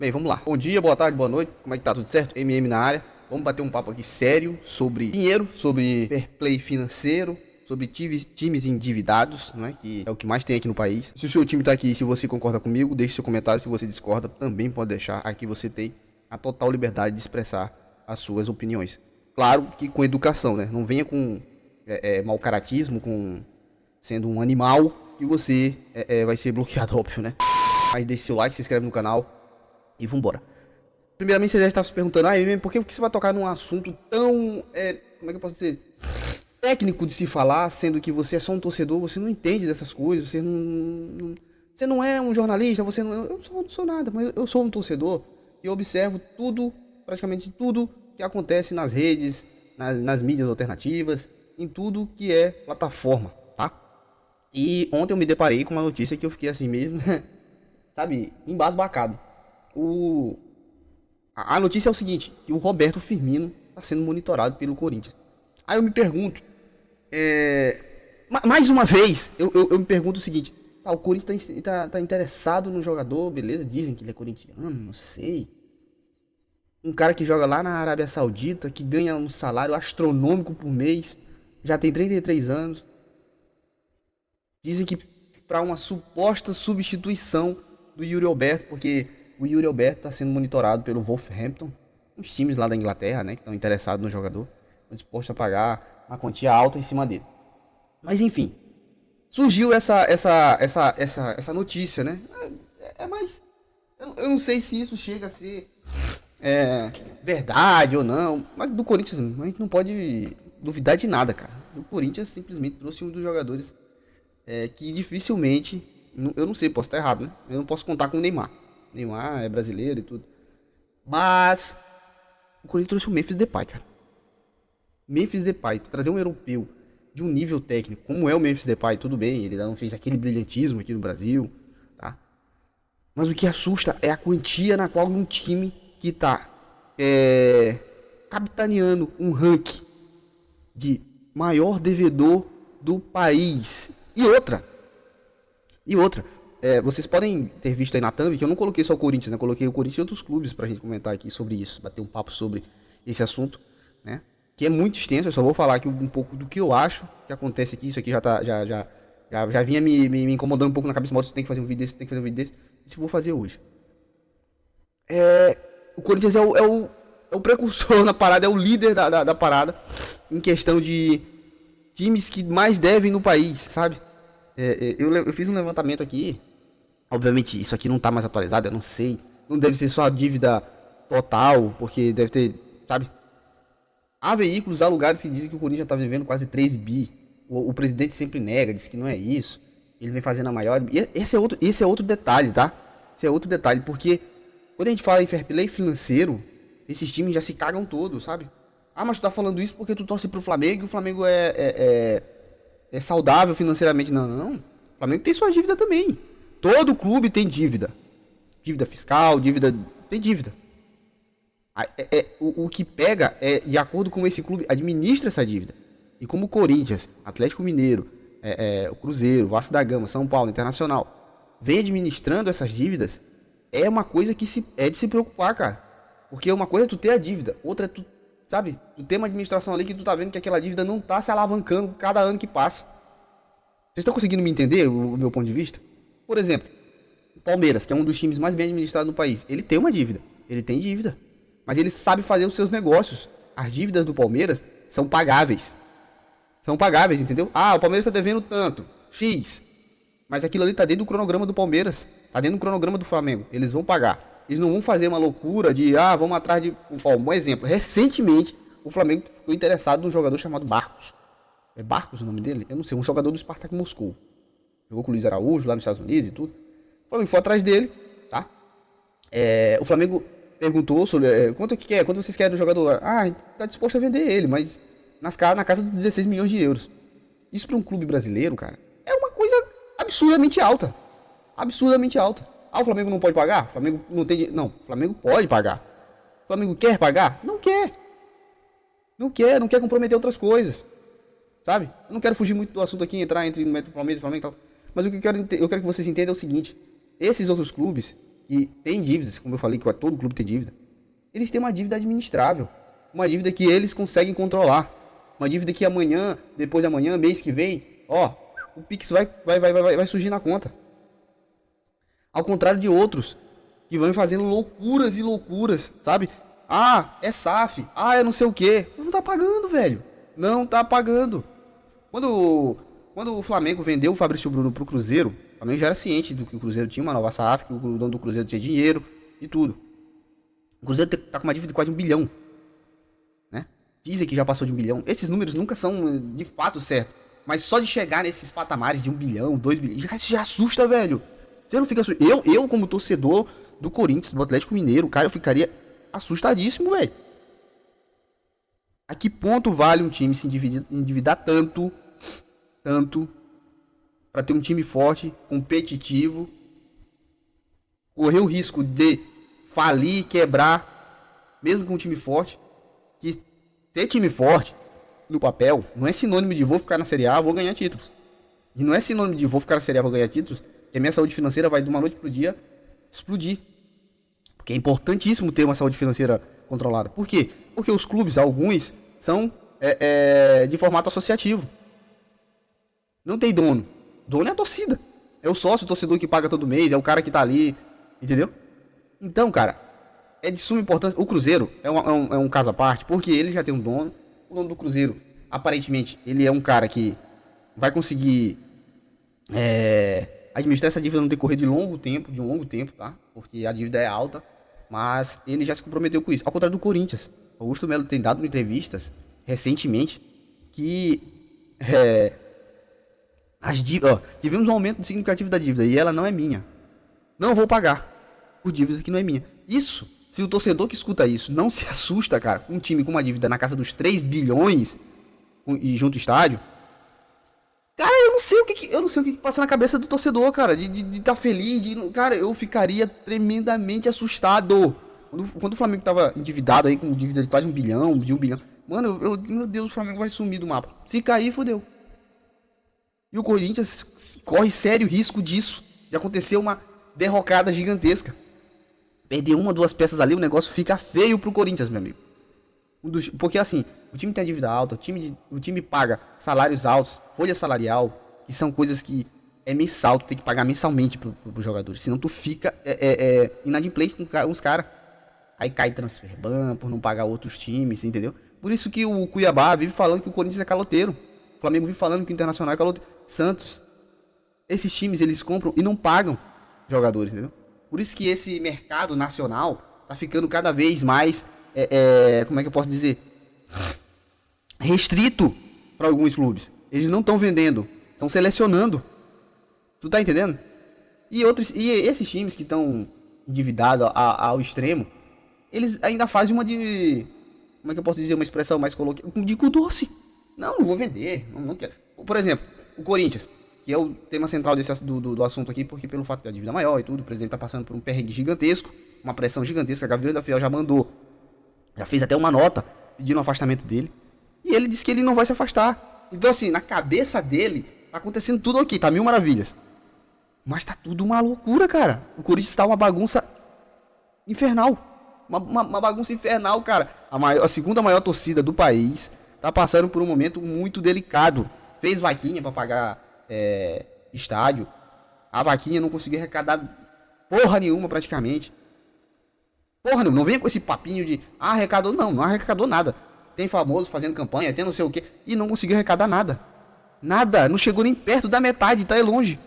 Bem, vamos lá. Bom dia, boa tarde, boa noite. Como é que tá? Tudo certo? MM na área. Vamos bater um papo aqui sério sobre dinheiro, sobre fair play financeiro, sobre times endividados, não é? Que é o que mais tem aqui no país. Se o seu time tá aqui, se você concorda comigo, deixe seu comentário. Se você discorda, também pode deixar. Aqui você tem a total liberdade de expressar as suas opiniões. Claro que com educação, né? Não venha com mau caratismo, com sendo um animal, que você vai ser bloqueado, óbvio, né? Mas deixe seu like, se inscreve no canal. E vambora. Primeiramente, você deve estar se perguntando, por que você vai tocar num assunto tão, como é que eu posso dizer, técnico de se falar, sendo que você é só um torcedor, você não entende dessas coisas, você não é um jornalista, você não, eu não sou nada, mas eu sou um torcedor e eu observo tudo, praticamente tudo que acontece nas redes, nas mídias alternativas, em tudo que é plataforma, tá? E ontem eu me deparei com uma notícia que eu fiquei assim mesmo, sabe, embasbacado. A notícia é o seguinte, que o Roberto Firmino está sendo monitorado pelo Corinthians. Aí eu me pergunto, mais uma vez, eu me pergunto o seguinte, o Corinthians tá interessado no jogador, beleza, dizem que ele é corintiano, não sei. Um cara que joga lá na Arábia Saudita, que ganha um salário astronômico por mês, já tem 33 anos. Dizem que para uma suposta substituição do Yuri Alberto, porque o Yuri Alberto está sendo monitorado pelo Wolverhampton, uns times lá da Inglaterra, né, que estão interessados no jogador, estão dispostos a pagar uma quantia alta em cima dele. Mas enfim, surgiu essa notícia, né? Mas eu não sei se isso chega a ser verdade ou não, mas do Corinthians a gente não pode duvidar de nada, cara. O Corinthians simplesmente trouxe um dos jogadores que dificilmente, eu não sei, posso estar errado, né? Eu não posso contar com o Neymar. Neymar é brasileiro e tudo. Mas o Corinthians trouxe o Memphis Depay, cara. Memphis Depay, trazer um europeu de um nível técnico, como é o Memphis Depay, tudo bem, ele não fez aquele brilhantismo aqui no Brasil, tá? Mas o que assusta é a quantia na qual um time que tá capitaneando um ranking de maior devedor do país. E outra, vocês podem ter visto aí na thumb que eu não coloquei só o Corinthians, né? Coloquei o Corinthians e outros clubes pra gente comentar aqui sobre isso, bater um papo sobre esse assunto, né? Que é muito extenso, eu só vou falar aqui um pouco do que eu acho que acontece aqui. Isso aqui já vinha me incomodando um pouco na cabeça, mas você tem que fazer um vídeo desse, tem que fazer um vídeo desse. Isso eu vou fazer hoje. O Corinthians é o precursor na parada, é o líder da parada em questão de times que mais devem no país, sabe? Eu fiz um levantamento aqui. Obviamente isso aqui não tá mais atualizado, eu não sei. Não deve ser só a dívida total, porque deve ter, sabe? Há veículos, há lugares que dizem que o Corinthians tá vivendo quase 3 bi. O presidente sempre nega, diz que não é isso. Ele vem fazendo a maior. E esse é outro detalhe, tá? Esse é outro detalhe, porque quando a gente fala em fair play financeiro, esses times já se cagam todos, sabe? Mas tu tá falando isso porque tu torce pro Flamengo e o Flamengo é saudável financeiramente. Não. O Flamengo tem sua dívida também. Todo clube tem dívida. Dívida fiscal, tem dívida. O que pega é de acordo com esse clube administra essa dívida. E como o Corinthians, Atlético Mineiro, o Cruzeiro, Vasco da Gama, São Paulo, Internacional, vem administrando essas dívidas, é uma coisa que é de se preocupar, cara. Porque uma coisa é tu ter a dívida, outra é tu, sabe, tu ter uma administração ali que tu tá vendo que aquela dívida não tá se alavancando cada ano que passa. Vocês estão conseguindo me entender o meu ponto de vista? Por exemplo, o Palmeiras, que é um dos times mais bem administrados do país, ele tem uma dívida, ele tem dívida, mas ele sabe fazer os seus negócios. As dívidas do Palmeiras são pagáveis. São pagáveis, entendeu? O Palmeiras tá devendo tanto, X, mas aquilo ali tá dentro do cronograma do Palmeiras, tá dentro do cronograma do Flamengo, eles vão pagar. Eles não vão fazer uma loucura de, vamos atrás de... Um exemplo, recentemente o Flamengo ficou interessado num jogador chamado Barcos. É Barcos o nome dele? Eu não sei, um jogador do Spartak Moscou. Jogou com o Luiz Araújo lá nos Estados Unidos e tudo. O Flamengo foi atrás dele, tá? O Flamengo perguntou sobre quanto que quer, quanto vocês querem do jogador. Tá disposto a vender ele, mas na casa de 16 milhões de euros. Isso para um clube brasileiro, cara, é uma coisa absurdamente alta. Absurdamente alta. O Flamengo não pode pagar? O Flamengo não tem... Não, o Flamengo pode pagar. O Flamengo quer pagar? Não quer. Não quer comprometer outras coisas. Sabe? Eu não quero fugir muito do assunto aqui, entrar entre o Palmeiras e o Flamengo e tal. Mas o que eu quero que vocês entendam é o seguinte. Esses outros clubes que têm dívidas, como eu falei que todo clube tem dívida, eles têm uma dívida administrável, uma dívida que eles conseguem controlar, uma dívida que amanhã, depois de amanhã, mês que vem, ó, o Pix vai surgir na conta. Ao contrário de outros que vão fazendo loucuras e loucuras, sabe? Ah, é SAF, ah, é não sei o que. Não tá pagando, velho. Não tá pagando. Quando o Flamengo vendeu o Fabrício Bruno pro Cruzeiro, o Flamengo já era ciente do que o Cruzeiro tinha uma nova SAF, que o dono do Cruzeiro tinha dinheiro e tudo. O Cruzeiro tá com uma dívida de quase 1 bilhão. Né? Dizem que já passou de 1 bilhão. Esses números nunca são de fato certos. Mas só de chegar nesses patamares de 1 bilhão, 2 bilhões, isso já assusta, velho. Você não fica assustado. Eu, como torcedor do Corinthians, do Atlético Mineiro, cara, eu ficaria assustadíssimo, velho. A que ponto vale um time se endividar tanto, para ter um time forte, competitivo, correr o risco de falir, quebrar, mesmo com um time forte, que ter time forte no papel não é sinônimo de vou ficar na Série A, vou ganhar títulos. E não é sinônimo de vou ficar na Série A, vou ganhar títulos, que a minha saúde financeira vai de uma noite pro dia explodir. Porque é importantíssimo ter uma saúde financeira controlada. Por quê? Porque os clubes, alguns, são de formato associativo. Não tem dono. Dono é a torcida. É o sócio, o torcedor que paga todo mês, é o cara que tá ali, entendeu? Então, cara, é de suma importância. O Cruzeiro é um caso à parte, porque ele já tem um dono. O dono do Cruzeiro, aparentemente, ele é um cara que vai conseguir administrar essa dívida no decorrer de um longo tempo, tá? Porque a dívida é alta, mas ele já se comprometeu com isso. Ao contrário do Corinthians. O Augusto Melo tem dado entrevistas recentemente que tivemos um aumento significativo da dívida e ela não é minha. Não vou pagar por dívida que não é minha. Isso, se o torcedor que escuta isso não se assusta, cara, com um time com uma dívida na casa dos 3 bilhões e junto ao estádio, cara, eu não sei o que passa na cabeça do torcedor, cara, de estar feliz, cara, eu ficaria tremendamente assustado. Quando o Flamengo tava endividado aí, com dívida de quase 1 bilhão, de 1 bilhão, mano, meu Deus, o Flamengo vai sumir do mapa. Se cair, fodeu. E o Corinthians corre sério risco disso, de acontecer uma derrocada gigantesca. Perder uma, duas peças ali, o negócio fica feio pro Corinthians, meu amigo. Porque assim, o time tem a dívida alta, o time paga salários altos, folha salarial, que são coisas que é mensal, tu tem que pagar mensalmente pros jogadores, senão tu fica inadimplente com os caras. Aí cai transfer ban por não pagar outros times, entendeu? Por isso que o Cuiabá vive falando que o Corinthians é caloteiro. O Flamengo vive falando que o Internacional é caloteiro. Santos. Esses times, eles compram e não pagam jogadores, entendeu? Por isso que esse mercado nacional tá ficando cada vez mais, como é que eu posso dizer? Restrito para alguns clubes. Eles não estão vendendo, estão selecionando. Tu tá entendendo? E esses times que estão endividados ao extremo, eles ainda fazem uma de... Como é que eu posso dizer? Uma expressão mais coloquial. De cu doce. Não vou vender. Não quero. Por exemplo, o Corinthians, que é o tema central do assunto aqui, porque pelo fato da dívida maior e tudo, o presidente tá passando por um perrengue gigantesco, uma pressão gigantesca. A Gavião da Fiel já mandou, já fez até uma nota pedindo o afastamento dele. E ele disse que ele não vai se afastar. Então assim, na cabeça dele, tá acontecendo tudo aqui, tá mil maravilhas. Mas tá tudo uma loucura, cara. O Corinthians tá uma bagunça infernal. Uma bagunça infernal, cara. A segunda maior torcida do país tá passando por um momento muito delicado. Fez vaquinha pra pagar estádio. A vaquinha não conseguiu arrecadar porra nenhuma praticamente. Porra nenhuma. Não venha com esse papinho de arrecadou. Não arrecadou nada. Tem famoso fazendo campanha, tem não sei o que. E não conseguiu arrecadar nada. Nada. Não chegou nem perto da metade. Tá aí longe.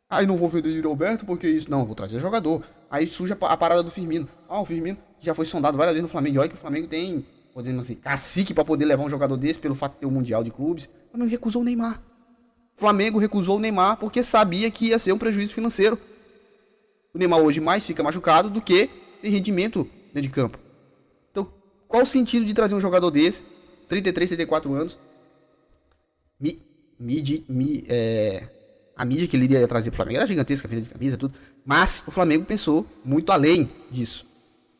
Aí não vou vender Yuri Alberto porque isso. Não, vou trazer jogador. Aí surge a parada do Firmino. O Firmino já foi sondado várias vezes no Flamengo. E olha que o Flamengo tem, vou dizer assim, cacique pra poder levar um jogador desse pelo fato de ter o Mundial de Clubes. O Flamengo recusou o Neymar. O Flamengo recusou o Neymar porque sabia que ia ser um prejuízo financeiro. O Neymar hoje mais fica machucado do que tem rendimento dentro de campo. Então, qual o sentido de trazer um jogador desse? 33, 34 anos. A mídia que ele iria trazer pro Flamengo era gigantesca, venda de camisa, tudo. Mas o Flamengo pensou muito além disso.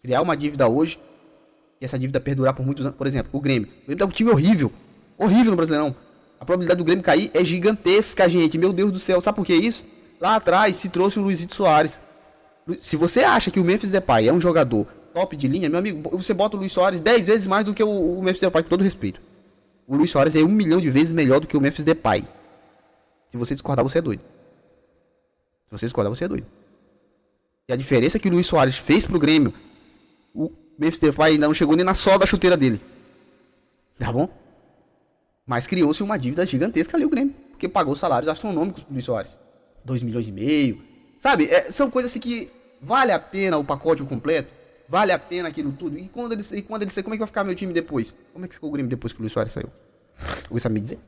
Criar uma dívida hoje, e essa dívida perdurar por muitos anos. Por exemplo, o Grêmio. O Grêmio tá um time horrível. Horrível no Brasileirão. A probabilidade do Grêmio cair é gigantesca, gente. Meu Deus do céu. Sabe por que isso? Lá atrás se trouxe o Luizito Soares. Se você acha que o Memphis Depay é um jogador top de linha, meu amigo, você bota o Luis Soares 10 vezes mais do que o Memphis Depay, com todo respeito. O Luis Soares é 1 milhão de vezes melhor do que o Memphis Depay. Se você discordar, você é doido. Se você discordar, você é doido. E a diferença que o Luis Soares fez pro Grêmio, o Memphis Depay ainda não chegou nem na sola da chuteira dele. Tá bom? Mas criou-se uma dívida gigantesca ali o Grêmio, porque pagou salários astronômicos pro Luis Soares. 2,5 milhões. Sabe? São coisas assim que vale a pena o pacote completo, vale a pena aquilo tudo. E quando ele sair, como é que vai ficar meu time depois? Como é que ficou o Grêmio depois que o Luis Soares saiu? Alguém sabe me dizer?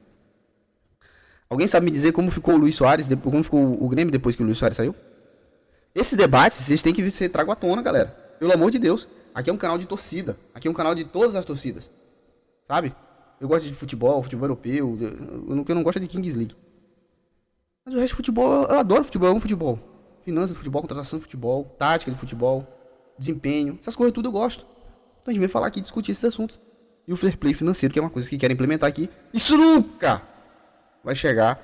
Alguém sabe me dizer como ficou o Luis Soares, como ficou o Grêmio depois que o Luis Soares saiu? Esses debates, vocês têm que ser trago à tona, galera. Pelo amor de Deus. Aqui é um canal de torcida. Aqui é um canal de todas as torcidas. Sabe? Eu gosto de futebol europeu. Eu não gosto de Kings League. Mas o resto de futebol, eu adoro futebol, eu amo futebol. Finanças de futebol, contratação de futebol, tática de futebol, desempenho. Essas coisas tudo eu gosto. Então a gente vem falar aqui, discutir esses assuntos. E o fair play financeiro, que é uma coisa que querem implementar aqui. Isso nunca vai chegar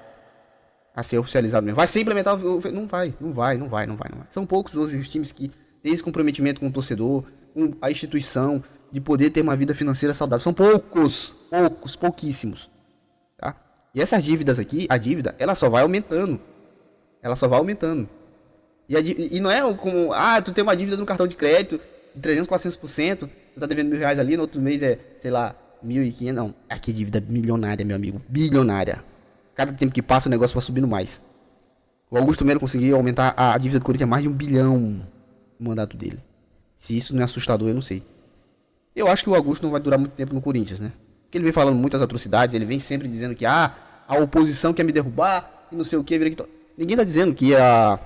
a ser oficializado mesmo. Vai ser implementado? Não vai. São poucos os times que têm esse comprometimento com o torcedor, com a instituição, de poder ter uma vida financeira saudável. São pouquíssimos. Tá? E essas dívidas aqui, a dívida, ela só vai aumentando. E não é como, tu tem uma dívida no cartão de crédito de 300, 400%, tu tá devendo R$1.000 ali, no outro mês é, sei lá, 1.500, não. Aqui é dívida milionária, meu amigo, bilionária. Cada tempo que passa o negócio vai subindo mais. O Augusto Melo conseguiu aumentar a dívida do Corinthians a mais de 1 bilhão no mandato dele. Se isso não é assustador, eu não sei. Eu acho que o Augusto não vai durar muito tempo no Corinthians, né? Porque ele vem falando muitas atrocidades, ele vem sempre dizendo que a oposição quer me derrubar, e não sei o que. Ninguém tá dizendo que a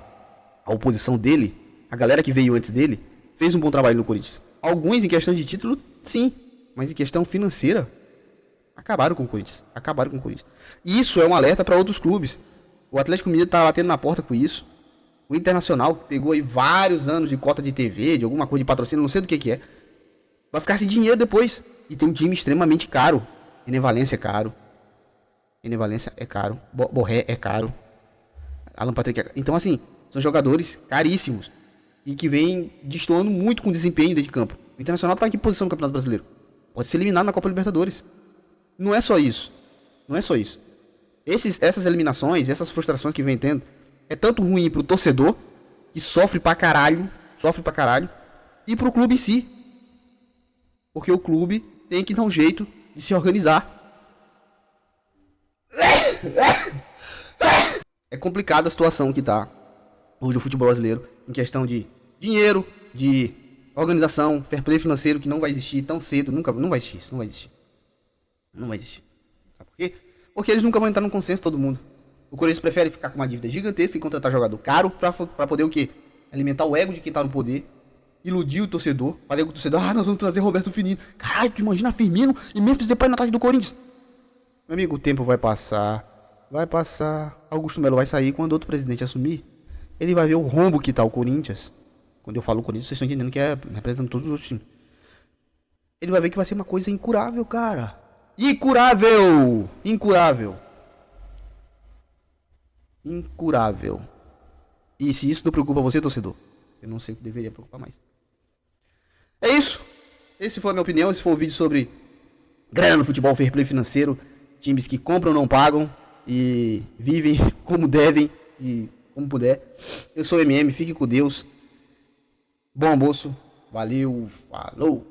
oposição dele, a galera que veio antes dele, fez um bom trabalho no Corinthians. Alguns em questão de título, sim. Mas em questão financeira, acabaram com o Corinthians. E isso é um alerta para outros clubes. O Atlético Mineiro tá batendo na porta com isso. O Internacional, que pegou aí vários anos de cota de TV, de alguma coisa de patrocínio, não sei do que é, vai ficar sem dinheiro depois. E tem um time extremamente caro. Ené Valencia é caro. Borré é caro. Alan Patrick é caro. Então, assim, são jogadores caríssimos. E que vêm destoando muito com o desempenho dentro de campo. O Internacional tá em que posição no Campeonato Brasileiro? Pode ser eliminado na Copa Libertadores. Não é só isso. Essas eliminações, essas frustrações que vem tendo, é tanto ruim pro torcedor, que sofre pra caralho, e pro clube em si. Porque o clube tem que dar um jeito de se organizar. É complicada a situação que tá hoje o futebol brasileiro, em questão de dinheiro, de organização, fair play financeiro, que não vai existir tão cedo, não vai existir. Sabe por quê? Porque eles nunca vão entrar num consenso, todo mundo. O Corinthians prefere ficar com uma dívida gigantesca e contratar jogador caro pra poder o quê? Alimentar o ego de quem tá no poder, iludir o torcedor, fazer com o torcedor, nós vamos trazer Roberto Firmino. Caralho, tu imagina Firmino e Memphis Depay no ataque do Corinthians. Meu amigo, o tempo vai passar. Augusto Melo vai sair, quando outro presidente assumir, ele vai ver o rombo que tá o Corinthians. Quando eu falo Corinthians, vocês estão entendendo que é representando todos os outros times. Ele vai ver que vai ser uma coisa incurável, cara. Incurável. E se isso não preocupa você, torcedor, eu não sei o que deveria preocupar mais. É isso. Esse foi a minha opinião. Esse foi o vídeo sobre grana no futebol, fair play financeiro. Times que compram, não pagam e vivem como devem e como puder. Eu sou o MM, fique com Deus. Bom almoço. Valeu, falou.